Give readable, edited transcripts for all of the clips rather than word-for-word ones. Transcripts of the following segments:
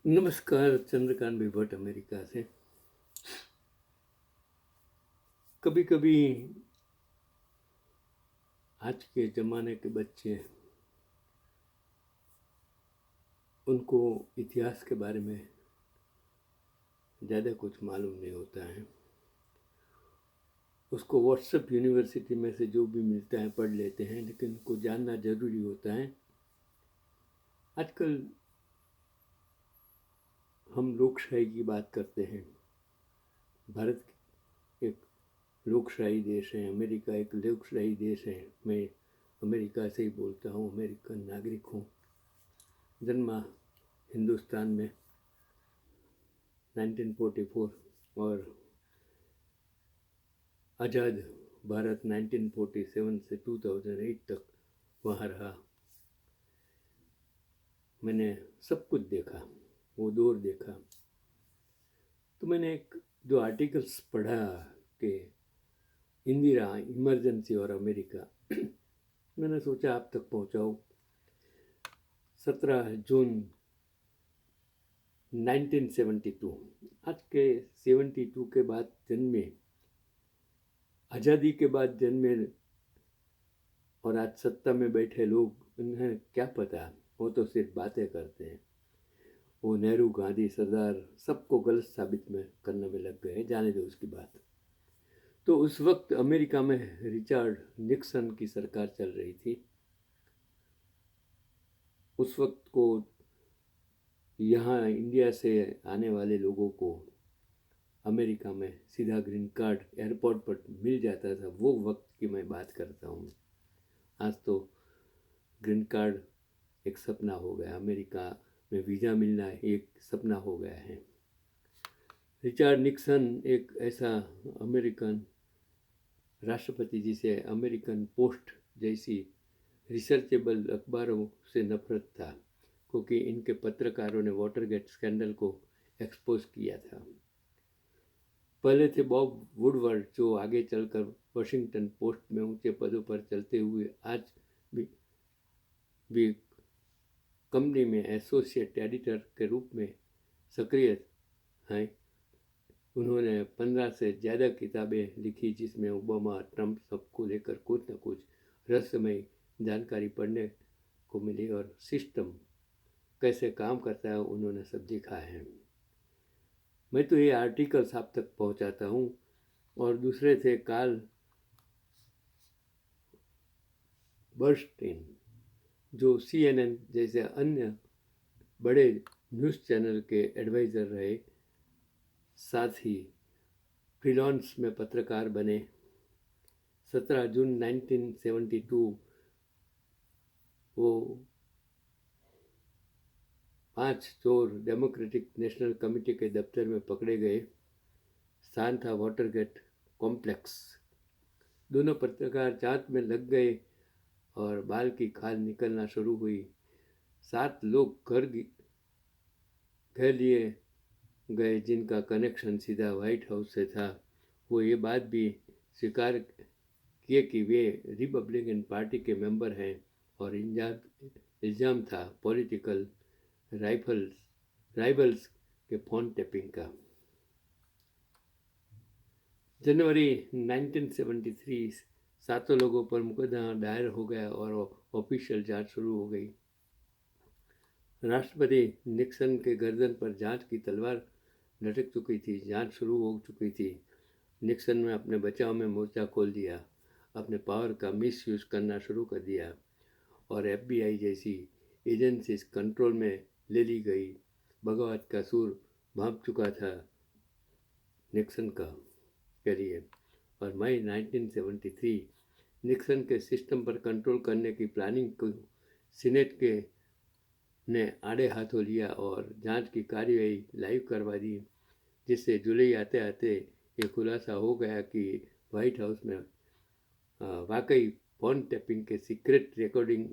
नमस्कार, चंद्रकांत भाई भट्ट अमेरिका से। कभी कभी आज के ज़माने के बच्चे, उनको इतिहास के बारे में ज़्यादा कुछ मालूम नहीं होता है। उसको व्हाट्सएप यूनिवर्सिटी में से जो भी मिलता है पढ़ लेते हैं, लेकिन उनको जानना ज़रूरी होता है। आजकल हम लोकशाही की बात करते हैं। भारत एक लोकशाही देश है, अमेरिका एक लोकशाही देश है। मैं अमेरिका से ही बोलता हूँ, अमेरिकन नागरिक हूँ। जन्मा हिंदुस्तान में 1944 और आज़ाद भारत 1947 से 2008 तक वहाँ रहा। मैंने सब कुछ देखा, वो दौर देखा। तो मैंने एक जो आर्टिकल्स पढ़ा कि इंदिरा, इमरजेंसी और अमेरिका, मैंने सोचा आप तक पहुँचाऊँ। 17 जून 1972, आज के 72 के बाद जन्मे, आज़ादी के बाद जन्मे और आज सत्ता में बैठे लोग, उन्हें क्या पता, वो तो सिर्फ बातें करते हैं। वो नेहरू, गांधी, सरदार सबको गलत साबित में करने में लग गए, जाने दो उसकी बात। तो उस वक्त अमेरिका में रिचर्ड निक्सन की सरकार चल रही थी। उस वक्त को यहाँ इंडिया से आने वाले लोगों को अमेरिका में सीधा ग्रीन कार्ड एयरपोर्ट पर मिल जाता था। वो वक्त की मैं बात करता हूँ। आज तो ग्रीन कार्ड एक सपना हो गया, अमेरिका में वीज़ा मिलना एक सपना हो गया है। रिचर्ड निक्सन एक ऐसा अमेरिकन राष्ट्रपति जिसे अमेरिकन पोस्ट जैसी रिसर्चेबल अखबारों से नफरत था, क्योंकि इनके पत्रकारों ने वाटरगेट स्कैंडल को एक्सपोज किया था। पहले थे बॉब वुडवर्ड, जो आगे चलकर वाशिंगटन पोस्ट में ऊंचे पदों पर चलते हुए आज भी कंपनी में एसोसिएट एडिटर के रूप में सक्रिय हैं। उन्होंने 15 से ज़्यादा किताबें लिखी, जिसमें ओबामा, ट्रंप सबको लेकर कुछ न कुछ रहस्यमय जानकारी पढ़ने को मिली और सिस्टम कैसे काम करता है उन्होंने सब लिखा है। मैं तो ये आर्टिकल्स आप तक पहुंचाता हूँ। और दूसरे थे कार्ल बर्नस्टीन, जो CNN जैसे अन्य बड़े न्यूज़ चैनल के एडवाइज़र रहे, साथ ही फ्रीलांस में पत्रकार बने। 17 जून 1972 वो 5 चोर डेमोक्रेटिक नेशनल कमेटी के दफ्तर में पकड़े गए। स्थान था वाटरगेट कॉम्प्लेक्स। दोनों पत्रकार जांच में लग गए और बाल की खाल निकलना शुरू हुई। 7 लोग घर लिए गए जिनका कनेक्शन सीधा व्हाइट हाउस से था। वो ये बात भी स्वीकार किए कि वे रिपब्लिकन पार्टी के मेंबर हैं और इल्ज़ाम था पॉलिटिकल राइवल्स के फ़ोन टैपिंग का। जनवरी 1973 7 लोगों पर मुकदमा दायर हो गया और ऑफिशियल जांच शुरू हो गई। राष्ट्रपति निक्सन के गर्दन पर जांच की तलवार लटक चुकी थी, जांच शुरू हो चुकी थी। निक्सन ने अपने बचाव में मोर्चा खोल दिया, अपने पावर का मिसयूज करना शुरू कर दिया और FBI जैसी एजेंसीज कंट्रोल में ले ली गई। बगावत का सूर भांप चुका था निक्सन का के लिए। और मई 1973 निक्सन के सिस्टम पर कंट्रोल करने की प्लानिंग को सीनेट के ने आड़े हाथों लिया और जांच की कार्यवाही लाइव करवा दी, जिससे जुलाई आते आते ये खुलासा हो गया कि व्हाइट हाउस में वाकई फ़ोन टैपिंग के सीक्रेट रिकॉर्डिंग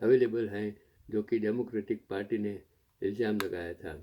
अवेलेबल हैं, जो कि डेमोक्रेटिक पार्टी ने इल्ज़ाम लगाया था।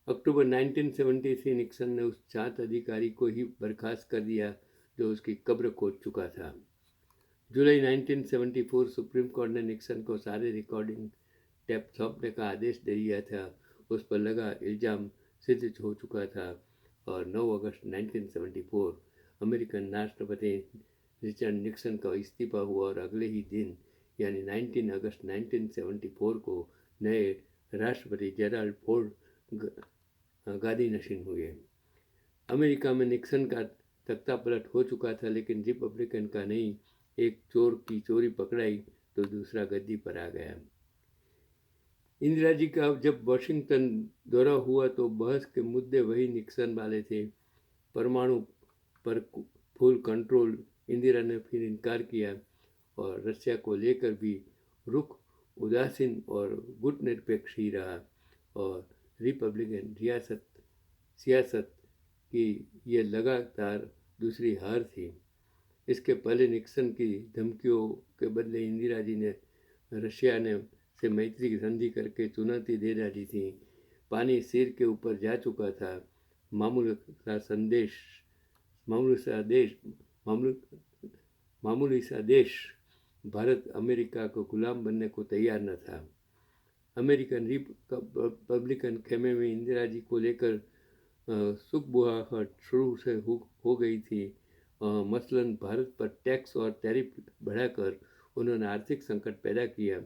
अक्टूबर 1973 निक्सन ने उस जांच अधिकारी को ही बर्खास्त कर दिया जो उसकी कब्र खोद चुका था। जुलाई 1974 सुप्रीम कोर्ट ने निक्सन को सारे रिकॉर्डिंग टेप सौंपने का आदेश दे दिया था। उस पर लगा इल्ज़ाम सिद्ध हो चुका था और 9 अगस्त 1974 अमेरिकन राष्ट्रपति रिचर्ड निक्सन का इस्तीफा हुआ और अगले ही दिन यानी 19 अगस्त 1974 को नए राष्ट्रपति जेराल्ड फोर्ड गादी नशीन हुए। अमेरिका में निक्सन का तख्ता पलट हो चुका था, लेकिन रिपब्लिकन का नहीं। एक चोर की चोरी पकड़ाई तो दूसरा गद्दी पर आ गया। इंदिरा जी का जब वाशिंगटन दौरा हुआ तो बहस के मुद्दे वही निक्सन वाले थे। परमाणु पर फुल कंट्रोल इंदिरा ने फिर इनकार किया और रशिया को लेकर भी रुख उदासीन और गुटनिरपेक्ष ही रहा और रिपब्लिकन सियासत की ये लगातार दूसरी हार थी। इसके पहले निक्सन की धमकियों के बदले इंदिरा जी ने रशिया ने से मैत्री की संधि करके चुनौती दे डाली थी। पानी सिर के ऊपर जा चुका था। मामूली सा देश भारत अमेरिका को गुलाम बनने को तैयार न था। अमेरिकन रिपब्लिकन खेमे में इंदिरा जी को लेकर सुखबुहाहट शुरू से हो गई थी। मसलन भारत पर टैक्स और टैरिफ बढ़ाकर उन्होंने आर्थिक संकट पैदा किया।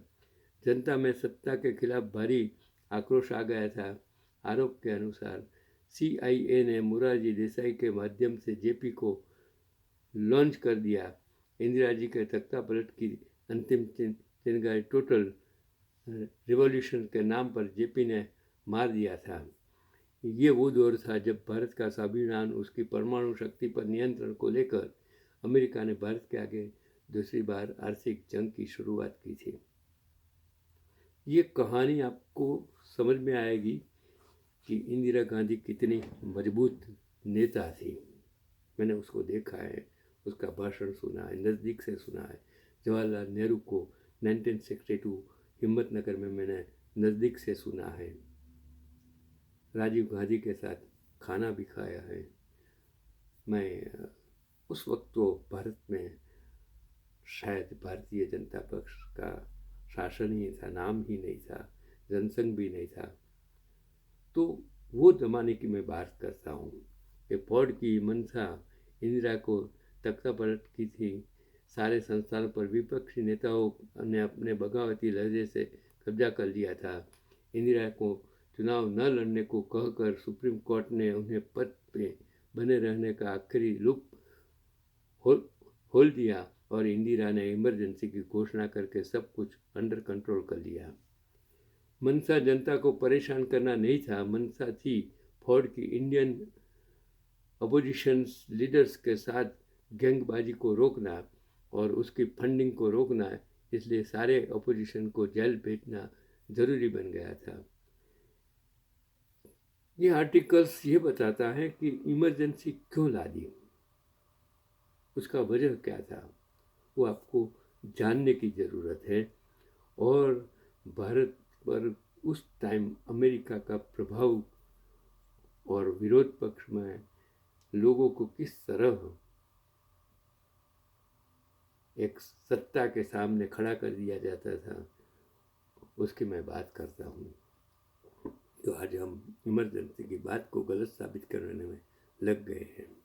जनता में सत्ता के खिलाफ भारी आक्रोश आ गया था। आरोप के अनुसार CIA ने मोरारजी देसाई के माध्यम से जेपी को लॉन्च कर दिया। इंदिरा जी के तख्ता पलट की अंतिम चिंगारी टोटल रिवॉल्यूशन के नाम पर जेपी ने मार दिया था। ये वो दौर था जब भारत का स्वाभिमान, उसकी परमाणु शक्ति पर नियंत्रण को लेकर अमेरिका ने भारत के आगे दूसरी बार आर्थिक जंग की शुरुआत की थी। ये कहानी आपको समझ में आएगी कि इंदिरा गांधी कितनी मजबूत नेता थी। मैंने उसको देखा है, उसका भाषण सुना है, नज़दीक से सुना है। जवाहरलाल नेहरू को 1962 हिम्मतनगर में मैंने नज़दीक से सुना है। राजीव गांधी के साथ खाना भी खाया है। मैं उस वक्त तो भारत में शायद भारतीय जनता पक्ष का शासन ही था, नाम ही नहीं था, जनसंघ भी नहीं था। तो वो ज़माने की मैं बात करता हूँ कि फोर्ड की मंशा इंदिरा को तख्ता पलट की थी। सारे संस्थानों पर विपक्षी नेताओं ने अपने बगावती लहजे से कब्जा कर लिया था। इंदिरा को चुनाव न लड़ने को कहकर सुप्रीम कोर्ट ने उन्हें पद पे बने रहने का आखिरी लूप खोल दिया और इंदिरा ने इमरजेंसी की घोषणा करके सब कुछ अंडर कंट्रोल कर लिया। मनसा जनता को परेशान करना नहीं था, मनसा थी फोर्ड की इंडियन अपोजिशन लीडर्स के साथ गैंगबाजी को रोकना और उसकी फंडिंग को रोकना। इसलिए सारे अपोजिशन को जेल भेजना जरूरी बन गया था। ये आर्टिकल्स ये बताता है कि इमरजेंसी क्यों ला दी, उसका वजह क्या था, वो आपको जानने की ज़रूरत है। और भारत पर उस टाइम अमेरिका का प्रभाव और विरोध पक्ष में लोगों को किस तरह एक सत्ता के सामने खड़ा कर दिया जाता था, उसकी मैं बात करता हूँ। तो आज हम इमरजेंसी की बात को गलत साबित करने में लग गए हैं।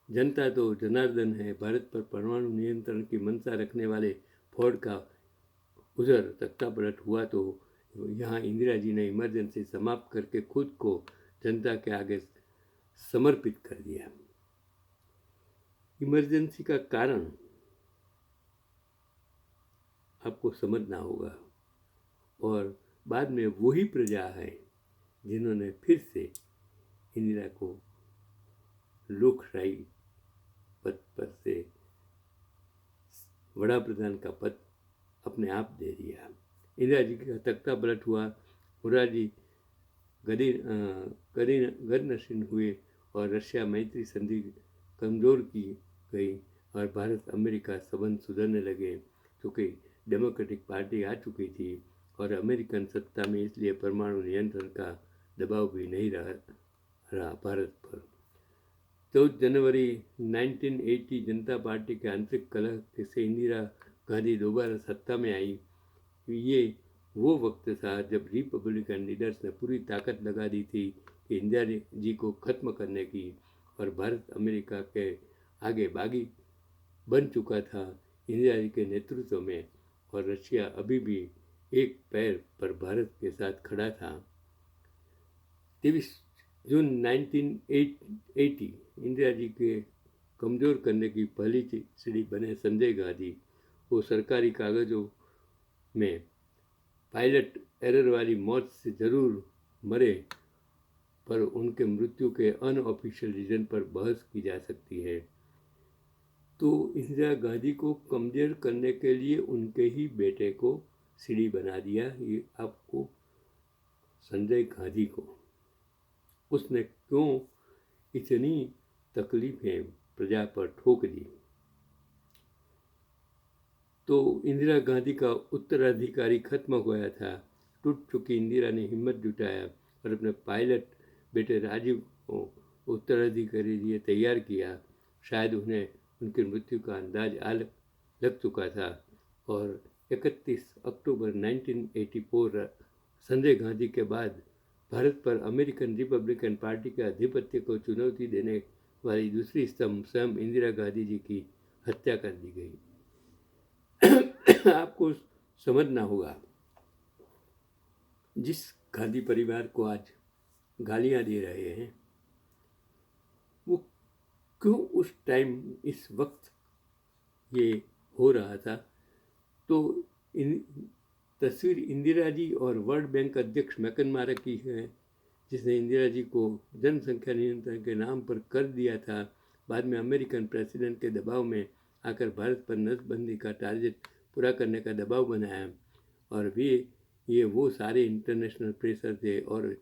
जनता तो जनार्दन है। भारत पर परमाणु नियंत्रण की मंशा रखने वाले फोर्ड का उधर तख्ता पलट हुआ तो यहाँ इंदिरा जी ने इमरजेंसी समाप्त करके खुद को जनता के आगे समर्पित कर दिया। इमरजेंसी का कारण आपको समझना होगा और बाद में वही प्रजा है जिन्होंने फिर से इंदिरा को लोकशाही पद पर से वड़ा प्रधान का पद अपने आप दे दिया। इंदिरा जी का तख्ता पलट हुआ, मोरारजी गद्दी हुए और रशिया मैत्री संधि कमज़ोर की गई और भारत अमेरिका संबंध सुधरने लगे, क्योंकि डेमोक्रेटिक पार्टी आ चुकी थी और अमेरिकन सत्ता में इसलिए परमाणु नियंत्रण का दबाव भी नहीं रहा भारत पर। 14 जनवरी 1980 जनता पार्टी के आंतरिक कलह से इंदिरा गांधी दोबारा सत्ता में आई। ये वो वक्त था जब रिपब्लिकन लीडर्स ने पूरी ताकत लगा दी थी कि इंदिरा जी को ख़त्म करने की, और भारत अमेरिका के आगे बागी बन चुका था इंदिरा जी के नेतृत्व में, और रशिया अभी भी एक पैर पर भारत के साथ खड़ा था। 23 जून 1980 इंदिरा जी के कमज़ोर करने की पहली सीढ़ी बने संजय गांधी। वो सरकारी कागज़ों में पायलट एरर वाली मौत से ज़रूर मरे, पर उनके मृत्यु के अनऑफिशियल रीज़न पर बहस की जा सकती है। तो इंदिरा गांधी को कमज़ोर करने के लिए उनके ही बेटे को सीढ़ी बना दिया, ये आपको संजय गांधी को। उसने क्यों इतनी तकलीफें प्रजा पर ठोक दी। तो इंदिरा गांधी का उत्तराधिकारी खत्म हो गया था। टूट चुकी इंदिरा ने हिम्मत जुटाया और अपने पायलट बेटे राजीव को उत्तराधिकारी लिए तैयार किया। शायद उन्हें उनकी मृत्यु का अंदाज लग चुका था, और 31 अक्टूबर 1984 संजय गांधी के बाद भारत पर अमेरिकन रिपब्लिकन पार्टी के आधिपत्य को चुनौती देने वाली दूसरी स्तंभ स्वयं इंदिरा गांधी जी की हत्या कर दी गई। आपको समझना होगा, जिस गांधी परिवार को आज गालियां दे रहे हैं, वो क्यों उस टाइम इस वक्त ये हो रहा था। तो तस्वीर इंदिरा जी और वर्ल्ड बैंक अध्यक्ष मैकनमारा की है, जिसने इंदिरा जी को जनसंख्या नियंत्रण के नाम पर कर दिया था। बाद में अमेरिकन प्रेसिडेंट के दबाव में आकर भारत पर नसबंदी का टारगेट पूरा करने का दबाव बनाया, और भी ये वो सारे इंटरनेशनल प्रेशर थे और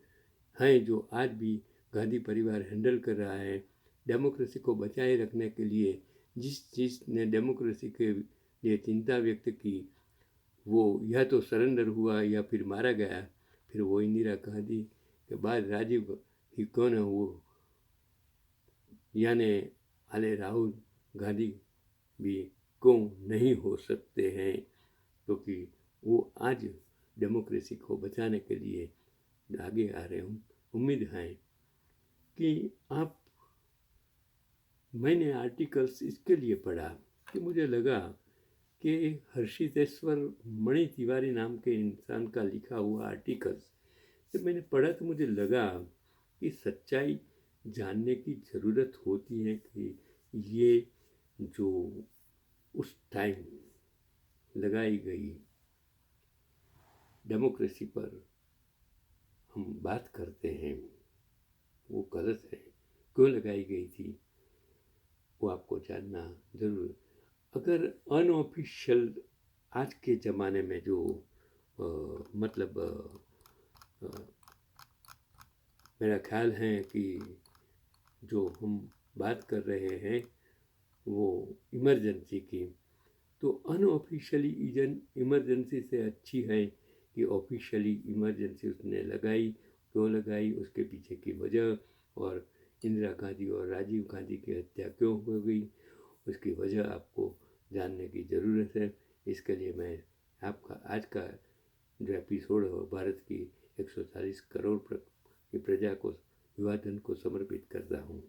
हैं जो आज भी गांधी परिवार हैंडल कर रहा है। डेमोक्रेसी को बचाए रखने के लिए जिस चीज़ ने डेमोक्रेसी के लिए चिंता व्यक्त की, वो या तो सरेंडर हुआ या फिर मारा गया। फिर वो इंदिरा गांधी के बाद राजीव ही कौन है, वो यानी आले राहुल गांधी भी क्यों नहीं हो सकते हैं, क्योंकि वो आज डेमोक्रेसी को बचाने के लिए आगे आ रहे हूँ। उम्मीद है कि मैंने आर्टिकल्स इसके लिए पढ़ा कि मुझे लगा कि हर्षितेश्वर मणि तिवारी नाम के इंसान का लिखा हुआ आर्टिकल्स जब मैंने पढ़ा तो मुझे लगा कि सच्चाई जानने की ज़रूरत होती है कि ये जो उस टाइम लगाई गई डेमोक्रेसी पर हम बात करते हैं, वो गलत है। क्यों लगाई गई थी वो आपको जानना ज़रूर। अगर अनऑफिशियल आज के ज़माने में जो मतलब मेरा ख्याल है कि जो हम बात कर रहे हैं वो इमरजेंसी की, तो अनऑफिशियली इमरजेंसी से अच्छी है कि ऑफिशियली इमरजेंसी उसने लगाई। क्यों लगाई, उसके पीछे की वजह, और इंदिरा गांधी और राजीव गांधी की हत्या क्यों हो गई, उसकी वजह आपको जानने की ज़रूरत है। इसके लिए मैं आपका आज का जो एपिसोड है भारत की 140 करोड़ की प्रजा को, विभाजन को समर्पित करता हूँ।